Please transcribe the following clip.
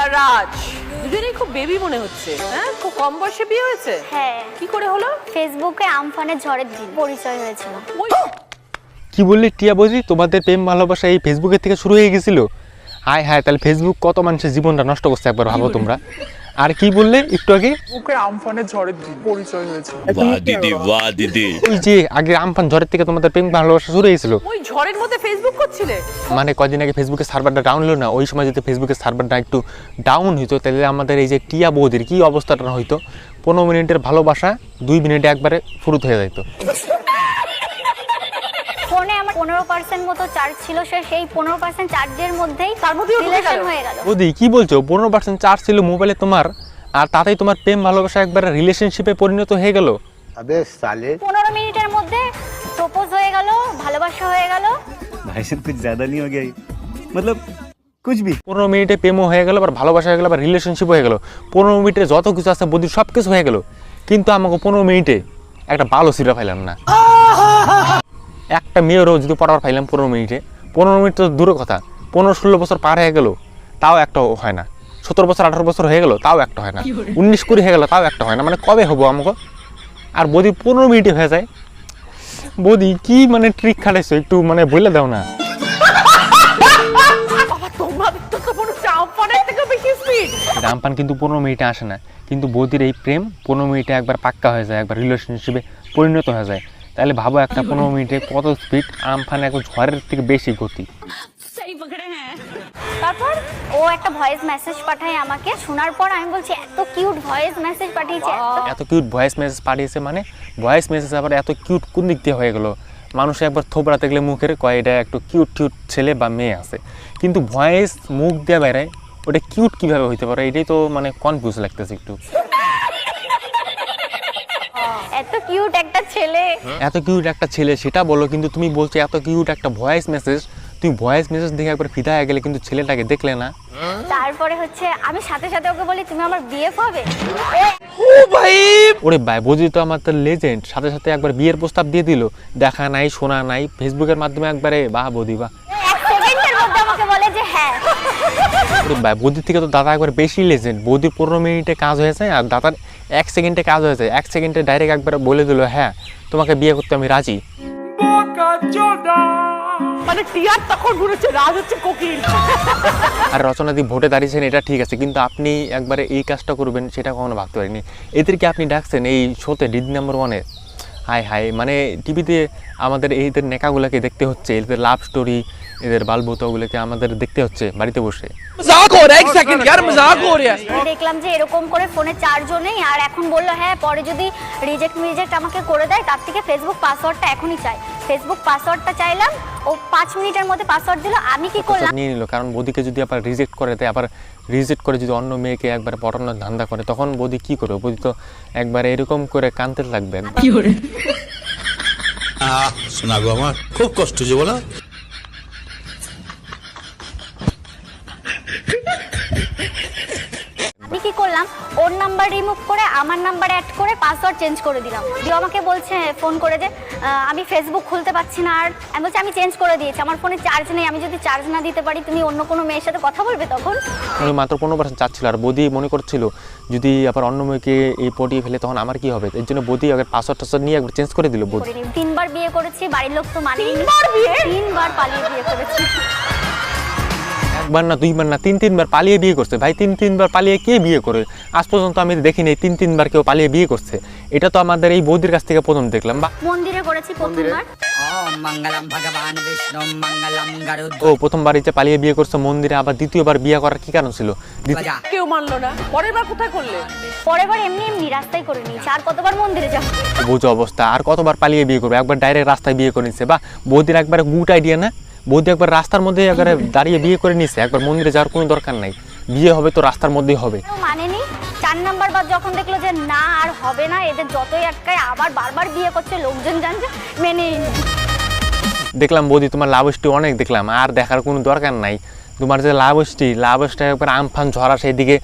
আর রাজ দুজনেই খুব বেবি মনে হচ্ছে। হ্যাঁ, খুব কম বয়সে বিয়ে হয়েছে। হ্যাঁ। কি করে হলো? ফেসবুকে আমফানের ঝড়ের দিন পরিচয় হয়েছিল। কি বললি টিয়া বৌদি, তোমাদের প্রেম ভালোবাসা এই ফেসবুকের থেকে শুরু হয়ে গেছিল? হায় হায়, তাহলে ফেসবুক কত মানুষের জীবনটা নষ্ট করছে একবার ভাবো তোমরা। আর কি বললে একটু আগে? ওকে আমফানের ঝড়ের দিন পরিচয় হয়েছে। বাহ দিদি, বাহ দিদি। ওই যে আগে আমফান ঝড়ের থেকে তোমাদের প্রেম ভালোবাসা শুরু হয়েছিল। ওই ঝড়ের মধ্যে ফেসবুক করছিলে? মানে কদিন আগে ফেসবুকের সার্ভারটা ডাউন হলো না, ওই সময় যদি ফেসবুকের সার্ভারটা একটু ডাউন হইতো তাহলে আমাদের এই যে টিয়া বৌদির কি অবস্থাটা হইতো, 15 মিনিটের ভালোবাসা 2 মিনিটে একবারে ফুরুত হয়ে যাইতো। ফোনে আমার 15% মতো চার্জ ছিল, সেই 15% চার্জের মধ্যেই তার মধ্যেই রিলেশন হয়ে গেল। বৌদি কি বলছো? 15% চার্জ ছিল মোবাইলে তোমার, আর তাতেই তোমার প্রেম ভালোবাসা একবারে রিলেশনশিপে পরিণত হয়ে গেল। 15 মিনিটের মধ্যে প্রপোজ হয়ে গেল, ভালোবাসা হয়ে গেল। भाई साहब कुछ ज्यादा नहीं हो गया ये? मतलब कुछ भी। 15 মিনিটে প্রেমও হয়ে গেল, আবার ভালোবাসা হয়ে গেল, আবার রিলেশনশিপ হয়ে গেল। 15 মিনিটে যত কিছু আছে বৌদির সব কিছু হয়ে গেল, কিন্তু আমাকে 15 মিনিটে একটা ভালো সিরা পাইলাম না। একটা মেয়েরও যদি পড়ার পাইলাম 15 মিনিটে, 15 মিনিট তো দূরের কথা, 15-16 বছর পার হয়ে গেল তাও একটা হয় না, 17 বছর 18 বছর হয়ে গেল তাও একটা হয় না, 19-20 হয়ে গেল তাও একটা হয় না। মানে কবে হবো আমাকে? আর বৌদি 15 মিনিটে হয়ে যায়। বৌদি কি মানে ট্রিক খাটাইছো, একটু মানে বলে দাও না। বাবা, তোমাদের তো মনে হচ্ছে আমফানের থেকে বেশি স্পিড। রামপান কিন্তু 15 মিনিটে আসে না, কিন্তু বৌদির এই প্রেম 15 মিনিটে একবার পাক্কা হয়ে যায়, একবার রিলেশনশিপে পরিণত হয়ে যায়। তাহলে ভাবো একটা 15 মিনিটে কত স্পিড, আমফান একবার ঝড়ের থেকে বেশি গতি। তারপর ও একটা ভয়েস মেসেজ পাঠায় আমাকে, শোনার পর আমি বলছি এত কিউট ভয়েস মেসেজ পাঠিয়েছে। এত কিউট ভয়েস মেসেজ পাঠিয়েছে, মানে ভয়েস মেসেজ আবার এত কিউট কোন দিক দিয়ে হয়ে গেল? মানুষে একবার থোবড়াতে গেলে মুখের কয় এটা একটু কিউট কিউট ছেলে বা মেয়ে আছে, কিন্তু ভয়েস মুখ দিয়ে বেড়ায়, ওটা কিউট কিভাবে হইতে পারে? এটাই তো মানে কনফিউজ লাগতেছে একটু। এত কিউট একটা ছেলে, এত কিউট একটা ছেলে সেটা বলো, কিন্তু তুমি বলছো এত কিউট একটা ভয়েস মেসেজ। তুমি ভয়েস মেসেজ দেখে একবার ফিদা হয়ে গেলে, কিন্তু ছেলেটাকে দেখলে না। তারপরে হচ্ছে আমি সাথে সাথে ওকে বলি তুমি আমার বিএফ হবে। ওরে ভাই, বুঝি তো আমার তো লেজেন্ড, সাথে সাথে একবার বিয়ের প্রস্তাব দিয়ে দিল, দেখা নাই শোনা নাই, ফেসবুকের মাধ্যমে একবারে বাহ বৌদি বাহ। 1 সেকেন্ডের মধ্যে আমাকে বলে যে হ্যাঁ। ওরে ভাই, বৌদির থেকে তো দাদা একবার বেশি লেজেন্ড। বৌদির 15 মিনিটে কাজ হয়েছে, আর দাদার 1 সেকেন্ডে কাজ হয়েছে। 1 সেকেন্ডে ডাইরেক্ট একবার বলে দিল হ্যাঁ তোমাকে বিয়ে করতে আমি রাজি। মানে টিয়ার তখন মনে হচ্ছে রাজ হচ্ছে কোকিল। আর রচনাদি ভোটে দাঁড়িয়েছেন এটা ঠিক আছে, কিন্তু আপনি একবারে এই কাজটা করবেন সেটা কখনো ভাবতে পারিনি। এদেরকে আপনি ডাকছেন এই শোতে ডিড নাম্বার 1-এ। হাই হাই, মানে টিভিতে আমাদের এইদের নেকাগুলোকে দেখতে হচ্ছে, এদের লাভ স্টোরি, এদের বালবুতাগুলোকে আমাদের দেখতে হচ্ছে বাড়িতে বসে। আমি দেখলাম যে এরকম করে ফোনে চার্জও নেই, আর এখন বললো হ্যাঁ পরে যদি রিজেক্ট আমাকে করে দেয়, তার থেকে ফেসবুক পাসওয়ার্ডটা এখনই চাই। ফেসবুক পাসওয়ার্ডটা চাইলাম, ও 5 মিনিটের মধ্যে পাসওয়ার্ড দিল। আমি কি করলাম, নিয়ে নিল, কারণ বৌদিকে যদি আবার রিজেক্ট করে দেয়, আবার রিজেক্ট করে যদি অন্য মেয়েকে একবার পটানোর ধান্দা করে, তখন বৌদি কি করবে? বৌদি তো একবার এরকম করে কানতে লাগবে। শোনা গো, আমার খুব কষ্ট যে বলো। আমি কি করলাম, ওর নাম্বার রিমুভ করে আমার নাম্বার অ্যাড করে পাসওয়ার্ড চেঞ্জ করে দিলাম। দিয়ে আমাকে বলছে ফোন করে যে আমি ফেসবুক খুলতে পারছি না। আর আমি বলছি আমি চেঞ্জ করে দিয়েছি, আমার ফোনে চার্জ নেই, আমি যদি চার্জ না দিতে পারি তুমি অন্য কোনো মেয়ের সাথে কথা বলবে তখন। উনি মাত্র 15% চাচ্ছিল, আর বৌদি মনে করছিল যদি আবার অন্য মেয়েকে এই পটিয়ে ফেলে তখন আমার কি হবে। এর জন্য বৌদি আগে পাসওয়ার্ড নিয়ে একবার চেঞ্জ করে দিল। বৌদি 3বার বিয়ে করেছি, বাড়ির লোক তো মানেনি। 3বার পালিয়ে বিয়ে করেছি। একবার না, 2বার না, 3-3বার পালিয়ে বিয়ে করছে। ভাই 3-3বার পালিয়ে কে বিয়ে করে? আজ পর্যন্ত আমি দেখিনি 3-3বার কেউ পালিয়ে বিয়ে করছে। এটা তো আমাদের এই বৌদির কাছ থেকে প্রথম দেখলাম। বা মন্দিরে করেছি প্রথমবার। মঙ্গলম ভগবান বিষ্ণু মঙ্গলম গরুড। ও প্রথমবার ইচ্ছে পালিয়ে বিয়ে করছে মন্দিরে, আবার দ্বিতীয়বার বিয়ে করার কি কারণ ছিল? কেউ মানলো না, পরের বার কোথায় করলে? পরের বার এমনি এমনি রাস্তায় করে নিয়েছি। আর কতবার মন্দিরে যাবো? বুঝো অবস্থা, আর কতবার পালিয়ে বিয়ে করবে? একবার ডাইরেক্ট রাস্তায় বিয়ে করে নিচ্ছে। বা বৌদির একবার গুড আইডিয়া না? বৌদি একবার রাস্তার মধ্যে একবারে দাঁড়িয়ে বিয়ে করে নিচ্ছে, একবার মন্দিরে যাওয়ার কোনো দরকার নাই। বিয়ে হবে তো রাস্তার মধ্যেই হবে। মানেনি। 4 নাম্বার বার যখন দেখলো যে না আর হবে না, এদের যতই আটকায় আবার বারবার বিয়ে করছে, লোকজন জানছে, মেনে দেখলাম বৌদি তোমার লাভ স্টোরি অনেক দেখলাম, আর দেখার কোনো দরকার নাই। তোমার যে লাভ স্টোরি একবার আমফান ঝরা সেই দিকে